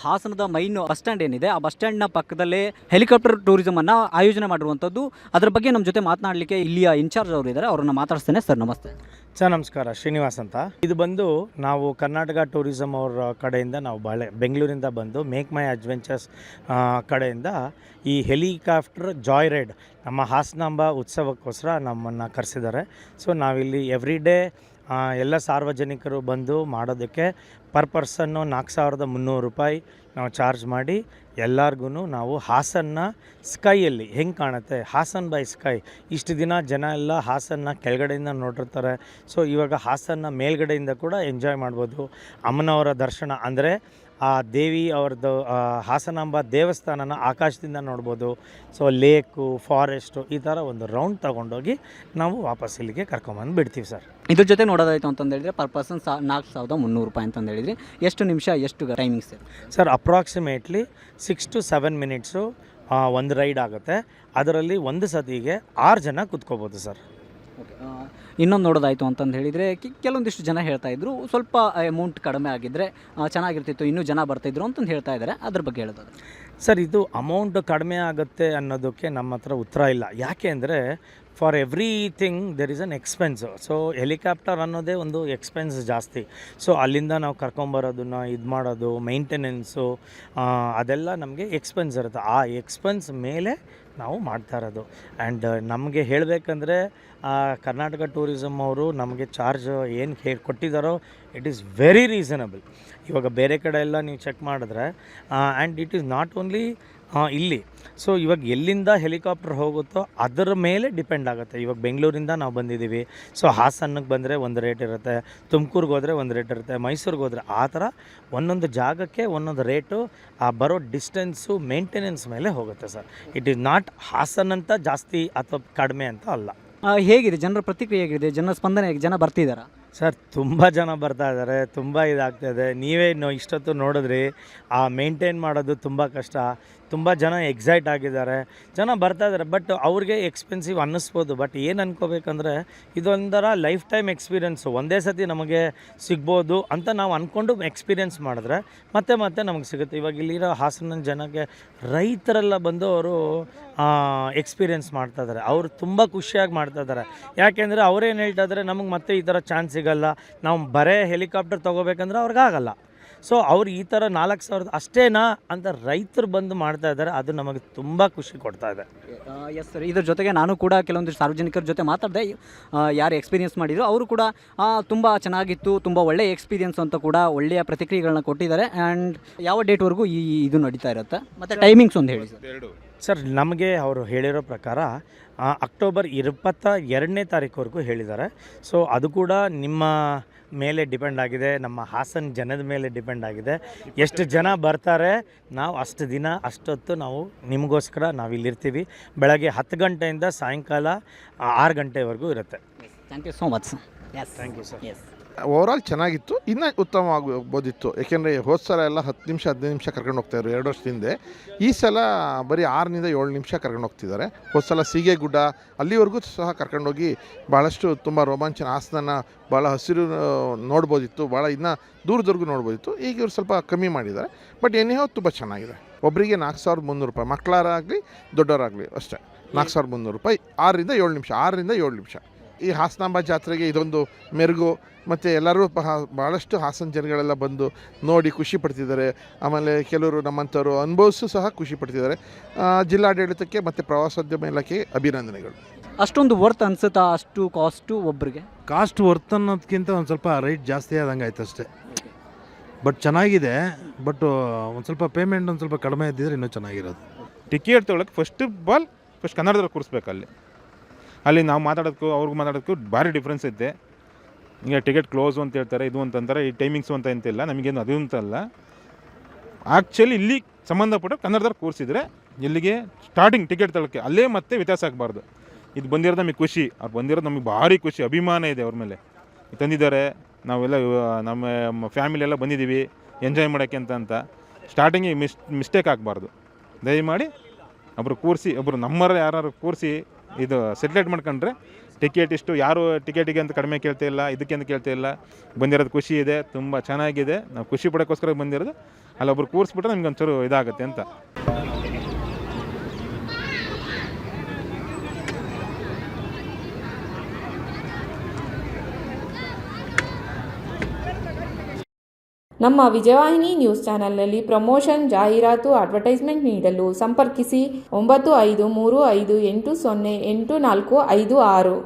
ಹಾಸನದ main bus stand ಏನಿದೆ ಆ ಬಸ್ ಸ್ಟ್ಯಾಂಡ್ನ ಪಕ್ಕದಲ್ಲೇ ಹೆಲಿಕಾಪ್ಟರ್ ಟೂರಿಸಂ ಅನ್ನ ಆಯೋಜನೆ ಮಾಡಿರುವಂಥದ್ದು. ಅದರ ಬಗ್ಗೆ ನಮ್ಮ ಜೊತೆ ಮಾತನಾಡಲಿಕ್ಕೆ ಇಲ್ಲಿಯ ಇನ್ಚಾರ್ಜ್ ಅವರು ಇದ್ದಾರೆ, ಅವ್ರನ್ನ ಮಾತಾಡ್ತೇನೆ. ಸರ್ ನಮಸ್ತೆ. ಸರ್ ನಮಸ್ಕಾರ, ಶ್ರೀನಿವಾಸ್ ಅಂತ. ಇದು ಬಂದು ನಾವು ಕರ್ನಾಟಕ ಟೂರಿಸಂ ಅವ್ರ ಕಡೆಯಿಂದ ನಾವು ಬೆಂಗಳೂರಿಂದ ಬಂದು ಮೇಕ್ ಮೈ ಅಡ್ವೆಂಚರ್ಸ್ ಕಡೆಯಿಂದ ಈ ಹೆಲಿಕಾಪ್ಟರ್ ಜಾಯ್ ರೈಡ್ ನಮ್ಮ ಹಾಸನಾಂಬ ಉತ್ಸವಕ್ಕೋಸ್ಕರ ನಮ್ಮನ್ನು ಕರೆಸಿದ್ದಾರೆ. ಸೊ ನಾವಿಲ್ಲಿ ಎವ್ರಿ ಡೇ ಎಲ್ಲ ಸಾರ್ವಜನಿಕರು ಬಂದು ಮಾಡೋದಕ್ಕೆ ಪರ್ ಪರ್ಸನ್ನು 4,300 ರೂಪಾಯಿ ನಾವು ಚಾರ್ಜ್ ಮಾಡಿ ಎಲ್ಲರಿಗೂ ನಾವು ಹಾಸನ್ನ ಸ್ಕೈಯಲ್ಲಿ ಹೆಂಗೆ ಕಾಣುತ್ತೆ, ಹಾಸನ್ ಬೈ ಸ್ಕೈ. ಇಷ್ಟು ದಿನ ಜನ ಎಲ್ಲ ಹಾಸನ್ನ ಕೆಳಗಡೆಯಿಂದ ನೋಡಿರ್ತಾರೆ. ಸೊ ಇವಾಗ ಹಾಸನ್ನ ಮೇಲ್ಗಡೆಯಿಂದ ಕೂಡ ಎಂಜಾಯ್ ಮಾಡ್ಬೋದು. ಅಮ್ಮನವರ ದರ್ಶನ ಅಂದರೆ ಆ ದೇವಿ ಅವ್ರದ್ದು ಹಾಸನಾಂಬ ದೇವಸ್ಥಾನನ ಆಕಾಶದಿಂದ ನೋಡ್ಬೋದು. ಸೊ ಲೇಕು, ಫಾರೆಸ್ಟು, ಈ ಥರ ಒಂದು ರೌಂಡ್ ತೊಗೊಂಡೋಗಿ ನಾವು ವಾಪಸ್ ಇಲ್ಲಿಗೆ ಕರ್ಕೊಂಬಂದು ಬಿಡ್ತೀವಿ ಸರ್. ಇದ್ರ ಜೊತೆ ನೋಡೋದಾಯಿತು ಅಂತಂದು ಹೇಳಿದ್ರೆ ಪರ್ ಪರ್ಸನ್ 4,300 ರೂಪಾಯಿ ಅಂತಂದು ಹೇಳಿದ್ರಿ. ಎಷ್ಟು ನಿಮಿಷ, ಎಷ್ಟು timings sir? Approximately 6 to 7 minutes ಒಂದು ರೈಡ್ ಆಗುತ್ತೆ. ಅದರಲ್ಲಿ ಒಂದು ಸತಿಗೆ 6 ಜನ ಕೂತ್ಕೋಬೋದು ಸರ್. ಓಕೆ. ಇನ್ನೊಂದು ನೋಡೋದಾಯಿತು ಅಂತಂದು ಹೇಳಿದರೆ ಕೆಲವೊಂದಿಷ್ಟು ಜನ ಹೇಳ್ತಾ ಇದ್ರು ಸ್ವಲ್ಪ ಅಮೌಂಟ್ ಕಡಿಮೆ ಆಗಿದ್ದರೆ ಚೆನ್ನಾಗಿರ್ತಿತ್ತು, ಇನ್ನೂ ಜನ ಬರ್ತಾಯಿದ್ರು ಅಂತಂದು ಹೇಳ್ತಾ ಇದ್ದಾರೆ. ಅದ್ರ ಬಗ್ಗೆ ಹೇಳೋದು ಸರ್, ಇದು ಅಮೌಂಟ್ ಕಡಿಮೆ ಆಗುತ್ತೆ ಅನ್ನೋದಕ್ಕೆ ನಮ್ಮ ಹತ್ರ ಉತ್ತರ ಇಲ್ಲ. ಯಾಕೆ ಅಂದರೆ for everything there is an expense. So helicopter ಅನ್ನೋದೇ ಒಂದು ಎಕ್ಸ್ಪೆನ್ಸ್ ಜಾಸ್ತಿ. ಸೊ ಅಲ್ಲಿಂದ ನಾವು ಕರ್ಕೊಂಬರೋದನ್ನು ಇದು ಮಾಡೋದು, ಮೇಂಟೆನೆನ್ಸು, ಅದೆಲ್ಲ ನಮಗೆ ಎಕ್ಸ್ಪೆನ್ಸ್ ಇರುತ್ತೆ. ಆ ಎಕ್ಸ್ಪೆನ್ಸ್ ಮೇಲೆ ನಾವು ಮಾಡ್ತಾ ಇರೋದು. ಆ್ಯಂಡ್ ನಮಗೆ ಹೇಳಬೇಕಂದ್ರೆ ಕರ್ನಾಟಕ ಟೂರಿಸಮ್ ಅವರು ನಮಗೆ ಚಾರ್ಜ್ ಏನು ಕೊಟ್ಟಿದ್ದಾರೋ ಇಟ್ ಈಸ್ ವೆರಿ ರೀಸನಬಲ್. ಇವಾಗ ಬೇರೆ ಕಡೆ ಎಲ್ಲ ನೀವು ಚೆಕ್ ಮಾಡಿದ್ರೆ and it is not only ಇಲ್ಲಿ. ಸೊ ಇವಾಗ ಎಲ್ಲಿಂದ ಹೆಲಿಕಾಪ್ಟರ್ ಹೋಗುತ್ತೋ ಅದರ ಮೇಲೆ ಡಿಪೆಂಡ್ ಆಗುತ್ತೆ. ಇವಾಗ ಬೆಂಗಳೂರಿಂದ ನಾವು ಬಂದಿದ್ದೀವಿ, ಸೊ ಹಾಸನಕ್ಕೆ ಬಂದರೆ ಒಂದು ರೇಟ್ ಇರುತ್ತೆ, ತುಮಕೂರಿಗೆ ಹೋದರೆ ಒಂದು ರೇಟ್ ಇರುತ್ತೆ, ಮೈಸೂರಿಗೆ ಹೋದರೆ ಆ ಥರ ಒಂದೊಂದು ಜಾಗಕ್ಕೆ ಒಂದೊಂದು ರೇಟು ಆ ಬರೋ ಡಿಸ್ಟೆನ್ಸು ಮೇಂಟೆನೆನ್ಸ್ ಮೇಲೆ ಹೋಗುತ್ತೆ sir. It is not Hassan ಅಂತ ಜಾಸ್ತಿ ಅಥವಾ ಕಡಿಮೆ ಅಂತ ಅಲ್ಲ. ಹೇಗಿದೆ ಜನರ ಪ್ರತಿಕ್ರಿಯೆ, ಹೇಗಿದೆ ಜನರ ಸ್ಪಂದನೆ, ಜನ ಬರ್ತಿದ್ದಾರಾ? ಸರ್ ತುಂಬ ಜನ ಬರ್ತಾ ಇದ್ದಾರೆ, ತುಂಬ ಇದಾಗ್ತಾಯಿದೆ. ನೀವೇ ಇಷ್ಟೊತ್ತು ನೋಡಿದ್ರಿ, ಆ ಮೇಂಟೈನ್ ಮಾಡೋದು ತುಂಬ ಕಷ್ಟ. ತುಂಬ ಜನ ಎಕ್ಸೈಟ್ ಆಗಿದ್ದಾರೆ, ಜನ ಬರ್ತಾಯಿದ್ದಾರೆ. ಬಟ್ ಅವ್ರಿಗೆ ಎಕ್ಸ್ಪೆನ್ಸಿವ್ ಅನ್ನಿಸ್ಬೋದು. ಬಟ್ ಏನು ಅನ್ಕೋಬೇಕಂದ್ರೆ ಇದೊಂಥರ ಲೈಫ್ ಟೈಮ್ ಎಕ್ಸ್ಪೀರಿಯೆನ್ಸು, ಒಂದೇ ಸತಿ ನಮಗೆ ಸಿಗ್ಬೋದು ಅಂತ ನಾವು ಅಂದ್ಕೊಂಡು ಎಕ್ಸ್ಪೀರಿಯೆನ್ಸ್ ಮಾಡಿದ್ರೆ ಮತ್ತೆ ಮತ್ತೆ ನಮಗೆ ಸಿಗುತ್ತೆ. ಇವಾಗ ಇಲ್ಲಿರೋ ಹಾಸನ ಜನಕ್ಕೆ ರೈತರೆಲ್ಲ ಬಂದು ಅವರು ಎಕ್ಸ್ಪೀರಿಯೆನ್ಸ್ ಮಾಡ್ತಾಯಿದ್ದಾರೆ. ಅವರು ತುಂಬ ಖುಷಿಯಾಗಿ ಮಾಡ್ತಾಯಿದ್ದಾರೆ. ಯಾಕೆಂದರೆ ಅವರೇನು ಹೇಳ್ತಾ ಇದ್ದಾರೆ, ನಮಗೆ ಮತ್ತೆ ಈ ಥರ ಚಾನ್ಸ್ ಸಿಗಲ್ಲ, ನಾವು ಬರೇ ಹೆಲಿಕಾಪ್ಟರ್ ತೊಗೋಬೇಕಂದ್ರೆ ಅವ್ರಿಗಾಗಲ್ಲ. ಸೊ ಅವ್ರು ಈ ಥರ 4,000 ಅಷ್ಟೇನಾ ಅಂತ ರೈತರು ಬಂದು ಮಾಡ್ತಾ ಇದ್ದಾರೆ. ಅದು ನಮಗೆ ತುಂಬ ಖುಷಿ ಕೊಡ್ತಾ ಇದೆ. Yes sir. ಇದ್ರ ಜೊತೆಗೆ ನಾನು ಕೂಡ ಕೆಲವೊಂದಿಷ್ಟು ಸಾರ್ವಜನಿಕರ ಜೊತೆ ಮಾತಾಡಿದೆ. ಯಾರು ಎಕ್ಸ್ಪೀರಿಯೆನ್ಸ್ ಮಾಡಿದ್ರು ಅವರು ಕೂಡ ತುಂಬ ಚೆನ್ನಾಗಿತ್ತು, ತುಂಬ ಒಳ್ಳೆಯ ಎಕ್ಸ್ಪೀರಿಯೆನ್ಸ್ ಅಂತ ಕೂಡ ಒಳ್ಳೆಯ ಪ್ರತಿಕ್ರಿಯೆಗಳನ್ನ ಕೊಟ್ಟಿದ್ದಾರೆ. ಆ್ಯಂಡ್ ಯಾವ ಡೇಟ್ವರೆಗೂ ಇದು ನಡೀತಾ ಇರುತ್ತೆ ಮತ್ತು ಟೈಮಿಂಗ್ಸ್ ಒಂದು ಹೇಳಿ ಸರ್. ಸರ್, ನಮಗೆ ಅವರು ಹೇಳಿರೋ ಪ್ರಕಾರ ಅಕ್ಟೋಬರ್ 22ನೇ ತಾರೀಕುವರೆಗೂ ಹೇಳಿದ್ದಾರೆ. ಸೊ ಅದು ಕೂಡ ನಿಮ್ಮ ಮೇಲೆ ಡಿಪೆಂಡ್ ಆಗಿದೆ, ನಮ್ಮ ಹಾಸನ ಜನದ ಮೇಲೆ ಡಿಪೆಂಡ್ ಆಗಿದೆ. ಎಷ್ಟು ಜನ ಬರ್ತಾರೆ, ನಾವು ಅಷ್ಟು ದಿನ ಅಷ್ಟೊತ್ತು ನಾವು ನಿಮಗೋಸ್ಕರ ನಾವಿಲ್ಲಿರ್ತೀವಿ. ಬೆಳಗ್ಗೆ 10 ಗಂಟೆಯಿಂದ ಸಾಯಂಕಾಲ 6 ಗಂಟೆವರೆಗೂ ಇರುತ್ತೆ. Thank you so much. Yes, thank you sir. Yes, overall ಚೆನ್ನಾಗಿತ್ತು, ಇನ್ನೂ ಉತ್ತಮವಾಗ್ಬೋದಿತ್ತು. ಯಾಕೆಂದರೆ ಹೋದ ಸಲ ಎಲ್ಲ 10 ನಿಮಿಷ 15 ನಿಮಿಷ ಕರ್ಕೊಂಡು ಹೋಗ್ತಾಯಿದ್ರು 2 ವರ್ಷದ ಹಿಂದೆ. ಈ ಸಲ ಬರೀ 6 7 ನಿಮಿಷ ಕರ್ಕೊಂಡು ಹೋಗ್ತಿದ್ದಾರೆ. ಹೋದ ಸಲ ಸೀಗೆಗುಡ್ಡ ಅಲ್ಲಿವರೆಗೂ ಸಹ ಕರ್ಕೊಂಡೋಗಿ ಭಾಳಷ್ಟು ತುಂಬ ರೋಮಾಂಚನ, ಹಾಸನ ಭಾಳ ಹಸಿರು ನೋಡ್ಬೋದಿತ್ತು, ಭಾಳ ಇನ್ನೂ ದೂರದವರೆಗೂ ನೋಡ್ಬೋದಿತ್ತು. ಈಗ ಇವರು ಸ್ವಲ್ಪ ಕಮ್ಮಿ ಮಾಡಿದ್ದಾರೆ. ಬಟ್ ಏನೇ ತುಂಬ ಚೆನ್ನಾಗಿದೆ. ಒಬ್ಬರಿಗೆ 4,300 ರೂಪಾಯಿ, ಮಕ್ಕಳಾಗಲಿ ದೊಡ್ಡವರಾಗಲಿ ಅಷ್ಟೇ 4,300 ರೂಪಾಯಿ. 6ರಿಂದ 7 ನಿಮಿಷ, 6ರಿಂದ 7 ನಿಮಿಷ. ಈ ಹಾಸನಾಂಬ ಜಾತ್ರೆಗೆ ಇದೊಂದು ಮೆರುಗು. ಮತ್ತು ಎಲ್ಲರೂ ಭಾಳಷ್ಟು ಹಾಸನ ಜನಗಳೆಲ್ಲ ಬಂದು ನೋಡಿ ಖುಷಿ ಪಡ್ತಿದ್ದಾರೆ. ಆಮೇಲೆ ಕೆಲವರು ನಮ್ಮಂಥವ್ರು ಅನುಭವಿಸು ಸಹ ಖುಷಿ ಪಡ್ತಿದ್ದಾರೆ. ಜಿಲ್ಲಾಡಳಿತಕ್ಕೆ ಮತ್ತು ಪ್ರವಾಸೋದ್ಯಮ ಇಲಾಖೆಗೆ ಅಭಿನಂದನೆಗಳು. ಅಷ್ಟೊಂದು ವರ್ತ್ ಅನ್ಸುತ್ತಾ? ಅಷ್ಟು ಕಾಸ್ಟು ಒಬ್ಬರಿಗೆ? ಕಾಸ್ಟ್ ವರ್ತ್ ಅನ್ನೋದಕ್ಕಿಂತ ಒಂದು ಸ್ವಲ್ಪ ರೈಟ್ ಜಾಸ್ತಿ ಆದಂಗೆ ಆಯ್ತು ಅಷ್ಟೇ. ಬಟ್ ಚೆನ್ನಾಗಿದೆ. ಬಟ್ ಒಂದು ಸ್ವಲ್ಪ ಪೇಮೆಂಟ್ ಒಂದು ಸ್ವಲ್ಪ ಕಡಿಮೆ ಇದ್ದಿದ್ರೆ ಇನ್ನೂ ಚೆನ್ನಾಗಿರೋದು. ಟಿಕೆಟ್ ತೊಗೊಳಕ್ಕೆ ಫಸ್ಟ್ ಕನ್ನಡದಲ್ಲಿ ಕೂರಿಸ್ಬೇಕು. ಅಲ್ಲಿ ನಾವು ಮಾತಾಡೋದಕ್ಕೂ ಅವ್ರಿಗೆ ಮಾತಾಡೋದಕ್ಕೂ ಭಾರಿ ಡಿಫ್ರೆನ್ಸ್ ಐತೆ. ಈಗ ಟಿಕೆಟ್ ಕ್ಲೋಸು ಅಂತ ಹೇಳ್ತಾರೆ, ಇದು ಅಂತಂತಾರೆ, ಈ ಟೈಮಿಂಗ್ಸು ಅಂತ ಅಂತಿಲ್ಲ, ನಮಗೇನು ಅದು ಅಂತಲ್ಲ. ಆ್ಯಕ್ಚುಲಿ ಇಲ್ಲಿ ಸಂಬಂಧಪಟ್ಟ ಕನ್ನಡದಲ್ಲಿ ಕೂರಿಸಿದ್ರೆ ಇಲ್ಲಿಗೆ ಸ್ಟಾರ್ಟಿಂಗ್ ಟಿಕೆಟ್ ತೊಗೊಳಕ್ಕೆ ಅಲ್ಲೇ ಮತ್ತೆ ವ್ಯತ್ಯಾಸ ಆಗಬಾರ್ದು. ಇದು ಬಂದಿರೋದು ನಮಗೆ ಖುಷಿ, ಅವ್ರು ಬಂದಿರೋದು ನಮಗೆ ಭಾರಿ ಖುಷಿ, ಅಭಿಮಾನ ಇದೆ ಅವ್ರ ಮೇಲೆ. ತಂದಿದ್ದಾರೆ, ನಾವೆಲ್ಲ ನಮ್ಮ ಫ್ಯಾಮಿಲಿ ಎಲ್ಲ ಬಂದಿದ್ದೀವಿ ಎಂಜಾಯ್ ಮಾಡೋಕ್ಕೆ ಅಂತ ಸ್ಟಾರ್ಟಿಂಗಿಗೆ ಮಿಸ್ಟೇಕ್ ಆಗಬಾರ್ದು. ದಯಮಾಡಿ ಒಬ್ಬರು ಕೂರಿಸಿ, ಒಬ್ಬರು ನಮ್ಮರ ಯಾರು ಕೂರಿಸಿ ಇದು ಸೆಟ್ಲೇಟ್ ಮಾಡ್ಕೊಂಡ್ರೆ ಟಿಕೆಟ್ ಇಷ್ಟು, ಯಾರು ಟಿಕೆಟಿಗೆ ಅಂತ ಕಡಿಮೆ ಕೇಳ್ತಾ ಇಲ್ಲ, ಇದಕ್ಕೆ ಅಂತ ಕೇಳ್ತಾ ಇಲ್ಲ. ಬಂದಿರೋದು ಖುಷಿ ಇದೆ, ತುಂಬ ಚೆನ್ನಾಗಿದೆ. ನಾವು ಖುಷಿ ಪಡೋಕ್ಕೋಸ್ಕರ ಬಂದಿರೋದು. ಅಲ್ಲೊಬ್ರು ಕೂರಿಸ್ಬಿಟ್ರೆ ನಮ್ಗೆ ಒಂಚೂರು ಇದಾಗುತ್ತೆ ಅಂತ. ನಮ್ಮ ವಿಜಯವಾಹಿನಿ ನ್ಯೂಸ್ ಚಾನೆಲ್ನಲ್ಲಿ ಪ್ರಮೋಷನ್, ಜಾಹೀರಾತು, ಅಡ್ವರ್ಟೈಸ್ಮೆಂಟ್ ನೀಡಲು ಸಂಪರ್ಕಿಸಿ 9535808456.